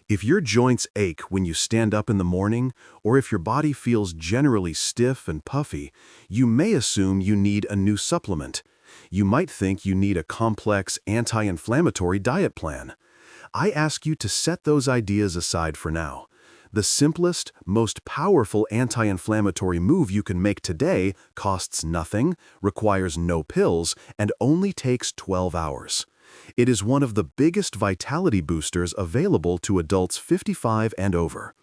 If your joints ache when you stand up in the morning, or if your body feels generally stiff and puffy, you may assume you need a new supplement. You might think you need a complex anti-inflammatory diet plan. I ask you to set those ideas aside for now. The simplest, most powerful anti-inflammatory move you can make today costs nothing, requires no pills, and only takes 12 hours. It is one of the biggest vitality boosters available to adults 55 and over.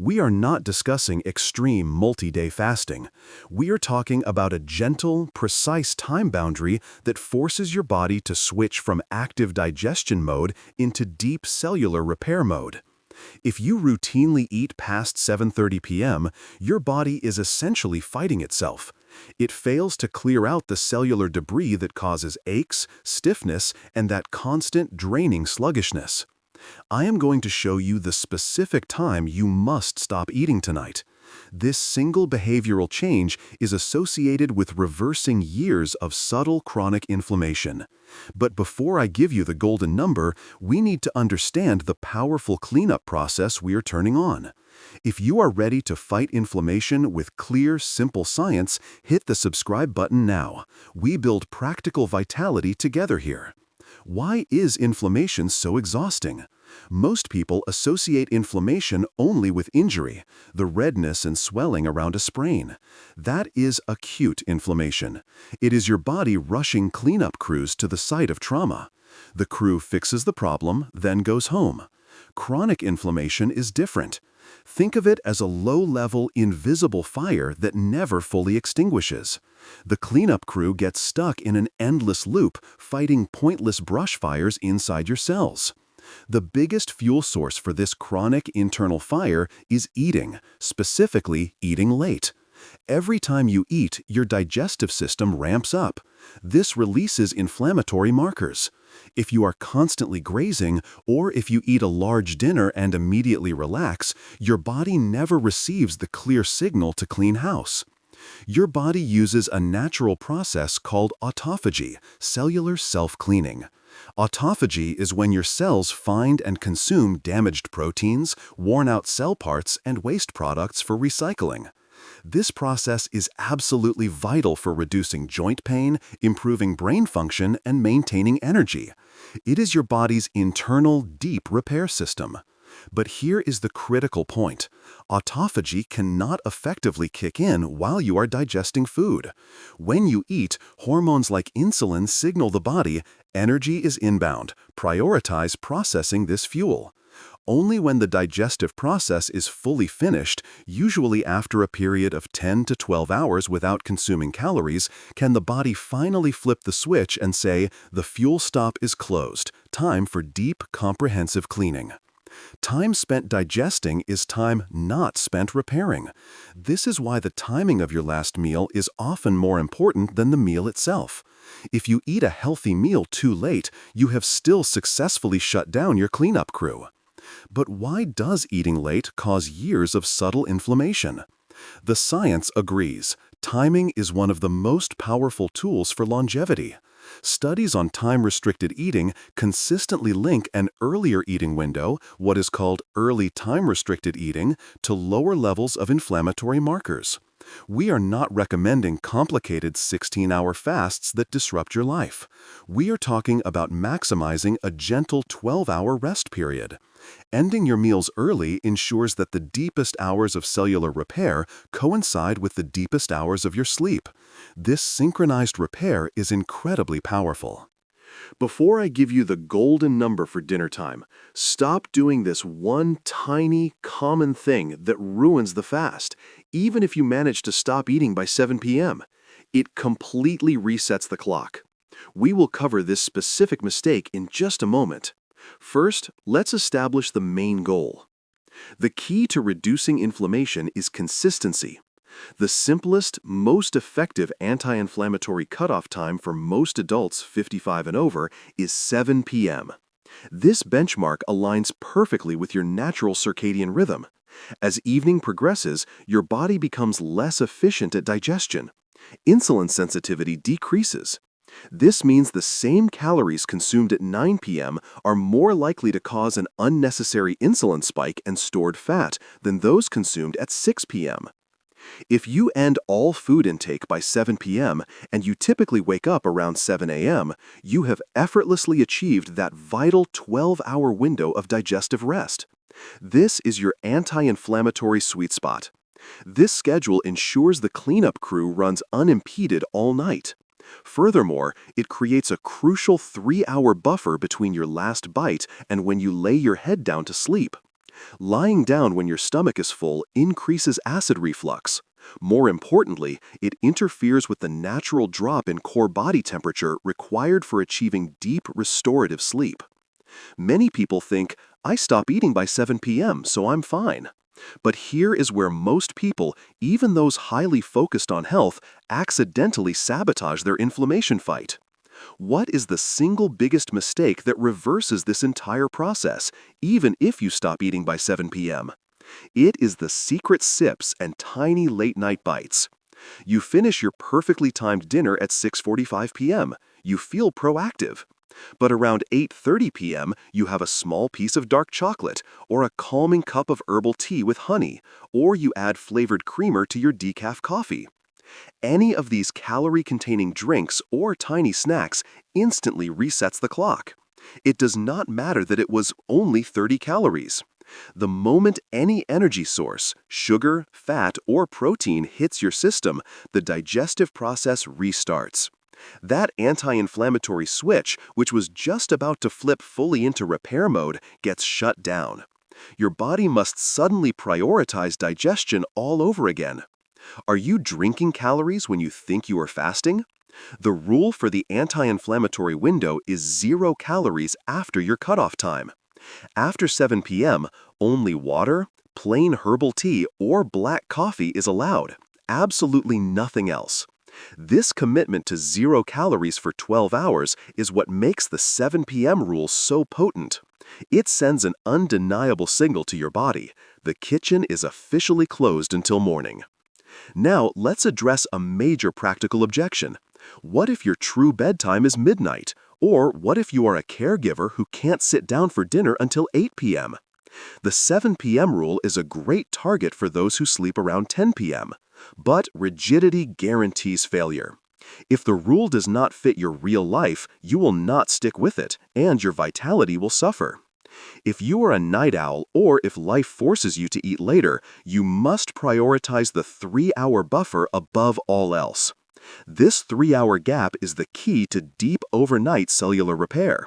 We are not discussing extreme multi-day fasting. We are talking about a gentle, precise time boundary that forces your body to switch from active digestion mode into deep cellular repair mode. If you routinely eat past 7:30 p.m., your body is essentially fighting itself. It fails to clear out the cellular debris that causes aches, stiffness, and that constant draining sluggishness. I am going to show you the specific time you must stop eating tonight. This single behavioral change is associated with reversing years of subtle chronic inflammation. But before I give you the golden number, we need to understand the powerful cleanup process we are turning on. If you are ready to fight inflammation with clear, simple science, hit the subscribe button now. We build practical vitality together here. Why is inflammation so exhausting? Most people associate inflammation only with injury, the redness and swelling around a sprain. That is acute inflammation. It is your body rushing cleanup crews to the site of trauma. The crew fixes the problem, then goes home. Chronic inflammation is different. Think of it as a low-level, invisible fire that never fully extinguishes. The cleanup crew gets stuck in an endless loop, fighting pointless brush fires inside your cells. The biggest fuel source for this chronic internal fire is eating, specifically eating late. Every time you eat, your digestive system ramps up. This releases inflammatory markers. If you are constantly grazing, or if you eat a large dinner and immediately relax, your body never receives the clear signal to clean house. Your body uses a natural process called autophagy, cellular self-cleaning. Autophagy is when your cells find and consume damaged proteins, worn-out cell parts, and waste products for recycling. This process is absolutely vital for reducing joint pain, improving brain function, and maintaining energy. It is your body's internal, deep repair system. But here is the critical point. Autophagy cannot effectively kick in while you are digesting food. When you eat, hormones like insulin signal the body, energy is inbound, prioritize processing this fuel. Only when the digestive process is fully finished, usually after a period of 10 to 12 hours without consuming calories, can the body finally flip the switch and say, the fuel stop is closed, time for deep, comprehensive cleaning. Time spent digesting is time not spent repairing. This is why the timing of your last meal is often more important than the meal itself. If you eat a healthy meal too late, you have still successfully shut down your cleanup crew. But why does eating late cause years of subtle inflammation? The science agrees. Timing is one of the most powerful tools for longevity. Studies on time-restricted eating consistently link an earlier eating window, what is called early time-restricted eating, to lower levels of inflammatory markers. We are not recommending complicated 16-hour fasts that disrupt your life. We are talking about maximizing a gentle 12-hour rest period. Ending your meals early ensures that the deepest hours of cellular repair coincide with the deepest hours of your sleep. This synchronized repair is incredibly powerful. Before I give you the golden number for dinner time, stop doing this one tiny, common thing that ruins the fast, even if you manage to stop eating by 7 p.m. It completely resets the clock. We will cover this specific mistake in just a moment. First, let's establish the main goal. The key to reducing inflammation is consistency. The simplest, most effective anti-inflammatory cutoff time for most adults 55 and over is 7 p.m. This benchmark aligns perfectly with your natural circadian rhythm. As evening progresses, your body becomes less efficient at digestion. Insulin sensitivity decreases. This means the same calories consumed at 9 p.m. are more likely to cause an unnecessary insulin spike and stored fat than those consumed at 6 p.m. If you end all food intake by 7 p.m. and you typically wake up around 7 a.m., you have effortlessly achieved that vital 12-hour window of digestive rest. This is your anti-inflammatory sweet spot. This schedule ensures the cleanup crew runs unimpeded all night. Furthermore, it creates a crucial 3-hour buffer between your last bite and when you lay your head down to sleep. Lying down when your stomach is full increases acid reflux. More importantly, it interferes with the natural drop in core body temperature required for achieving deep restorative sleep. Many people think, I stop eating by 7 p.m., so I'm fine. But here is where most people, even those highly focused on health, accidentally sabotage their inflammation fight. What is the single biggest mistake that reverses this entire process, even if you stop eating by 7 p.m.? It is the secret sips and tiny late-night bites. You finish your perfectly timed dinner at 6:45 p.m. You feel proactive. But around 8:30 p.m., you have a small piece of dark chocolate, or a calming cup of herbal tea with honey, or you add flavored creamer to your decaf coffee. Any of these calorie-containing drinks or tiny snacks instantly resets the clock. It does not matter that it was only 30 calories. The moment any energy source, sugar, fat, or protein hits your system, the digestive process restarts. That anti-inflammatory switch, which was just about to flip fully into repair mode, gets shut down. Your body must suddenly prioritize digestion all over again. Are you drinking calories when you think you are fasting? The rule for the anti-inflammatory window is 0 calories after your cutoff time. After 7 p.m., only water, plain herbal tea, or black coffee is allowed. Absolutely nothing else. This commitment to 0 calories for 12 hours is what makes the 7 p.m. rule so potent. It sends an undeniable signal to your body. The kitchen is officially closed until morning. Now, let's address a major practical objection. What if your true bedtime is midnight? Or what if you are a caregiver who can't sit down for dinner until 8 p.m.? The 7 p.m. rule is a great target for those who sleep around 10 p.m. But rigidity guarantees failure. If the rule does not fit your real life, you will not stick with it, and your vitality will suffer. If you are a night owl or if life forces you to eat later, you must prioritize the 3-hour buffer above all else. This 3-hour gap is the key to deep overnight cellular repair.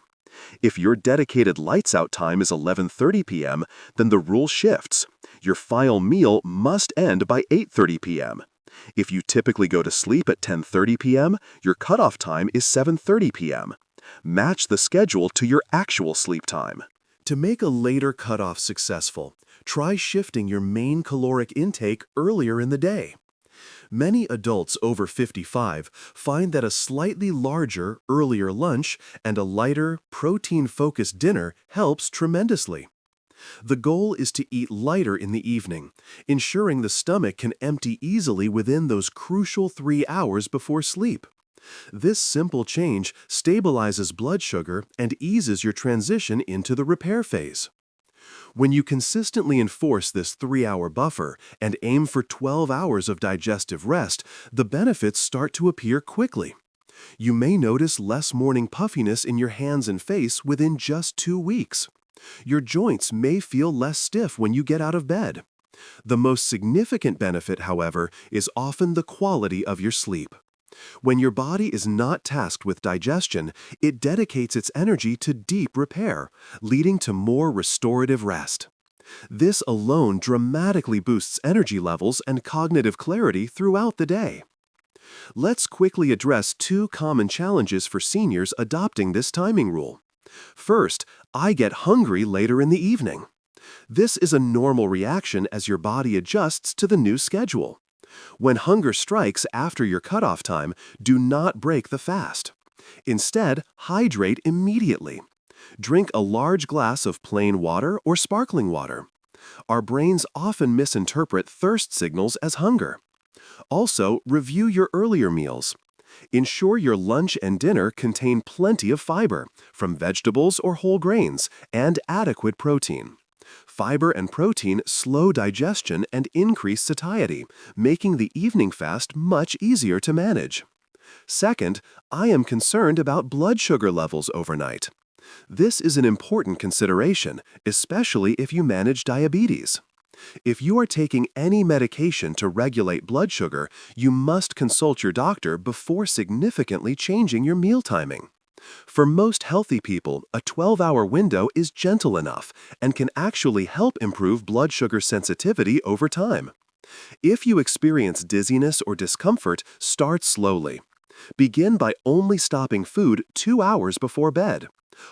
If your dedicated lights-out time is 11:30 p.m., then the rule shifts. Your final meal must end by 8:30 p.m. If you typically go to sleep at 10:30 p.m., your cutoff time is 7:30 p.m. Match the schedule to your actual sleep time. To make a later cutoff successful, try shifting your main caloric intake earlier in the day. Many adults over 55 find that a slightly larger, earlier lunch and a lighter, protein-focused dinner helps tremendously. The goal is to eat lighter in the evening, ensuring the stomach can empty easily within those crucial 3 hours before sleep. This simple change stabilizes blood sugar and eases your transition into the repair phase. When you consistently enforce this 3-hour buffer and aim for 12 hours of digestive rest, the benefits start to appear quickly. You may notice less morning puffiness in your hands and face within just 2 weeks. Your joints may feel less stiff when you get out of bed. The most significant benefit, however, is often the quality of your sleep. When your body is not tasked with digestion, it dedicates its energy to deep repair, leading to more restorative rest. This alone dramatically boosts energy levels and cognitive clarity throughout the day. Let's quickly address 2 common challenges for seniors adopting this timing rule. First, I get hungry later in the evening. This is a normal reaction as your body adjusts to the new schedule. When hunger strikes after your cutoff time, do not break the fast. Instead, hydrate immediately. Drink a large glass of plain water or sparkling water. Our brains often misinterpret thirst signals as hunger. Also, review your earlier meals. Ensure your lunch and dinner contain plenty of fiber, from vegetables or whole grains, and adequate protein. Fiber and protein slow digestion and increase satiety, making the evening fast much easier to manage. Second, I am concerned about blood sugar levels overnight. This is an important consideration, especially if you manage diabetes. If you are taking any medication to regulate blood sugar, you must consult your doctor before significantly changing your meal timing. For most healthy people, a 12-hour window is gentle enough and can actually help improve blood sugar sensitivity over time. If you experience dizziness or discomfort, start slowly. Begin by only stopping food 2 hours before bed.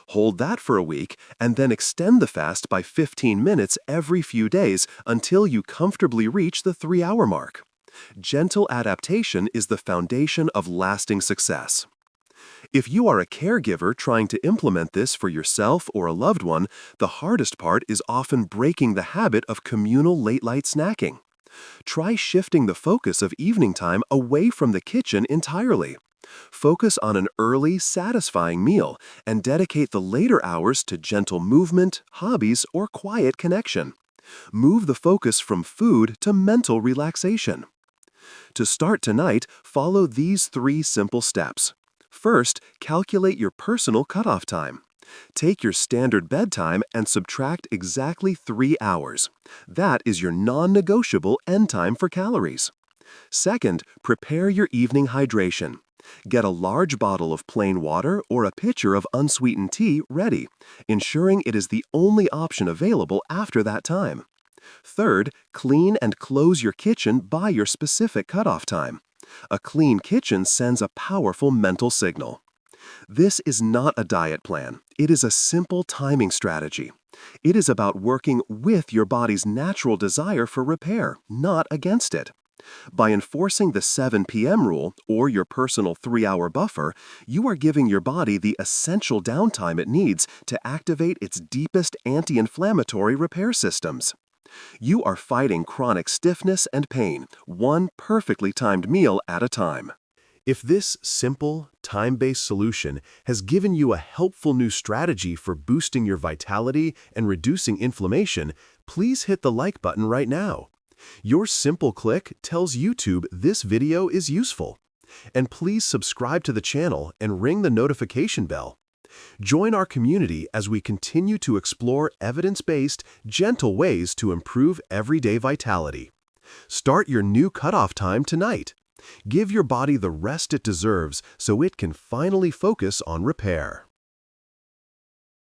Hold that for a week and then extend the fast by 15 minutes every few days until you comfortably reach the 3-hour mark. Gentle adaptation is the foundation of lasting success. If you are a caregiver trying to implement this for yourself or a loved one, the hardest part is often breaking the habit of communal late-night snacking. Try shifting the focus of evening time away from the kitchen entirely. Focus on an early, satisfying meal and dedicate the later hours to gentle movement, hobbies, or quiet connection. Move the focus from food to mental relaxation. To start tonight, follow these 3 simple steps. First, calculate your personal cutoff time. Take your standard bedtime and subtract exactly 3 hours. That is your non-negotiable end time for calories. Second, prepare your evening hydration. Get a large bottle of plain water or a pitcher of unsweetened tea ready, ensuring it is the only option available after that time. Third, clean and close your kitchen by your specific cutoff time. A clean kitchen sends a powerful mental signal. This is not a diet plan. It is a simple timing strategy. It is about working with your body's natural desire for repair, not against it. By enforcing the 7 p.m. rule or your personal 3-hour buffer, you are giving your body the essential downtime it needs to activate its deepest anti-inflammatory repair systems. You are fighting chronic stiffness and pain, one perfectly timed meal at a time. If this simple, time-based solution has given you a helpful new strategy for boosting your vitality and reducing inflammation, please hit the like button right now. Your simple click tells YouTube this video is useful. And please subscribe to the channel and ring the notification bell. Join our community as we continue to explore evidence-based, gentle ways to improve everyday vitality. Start your new cutoff time tonight. Give your body the rest it deserves so it can finally focus on repair.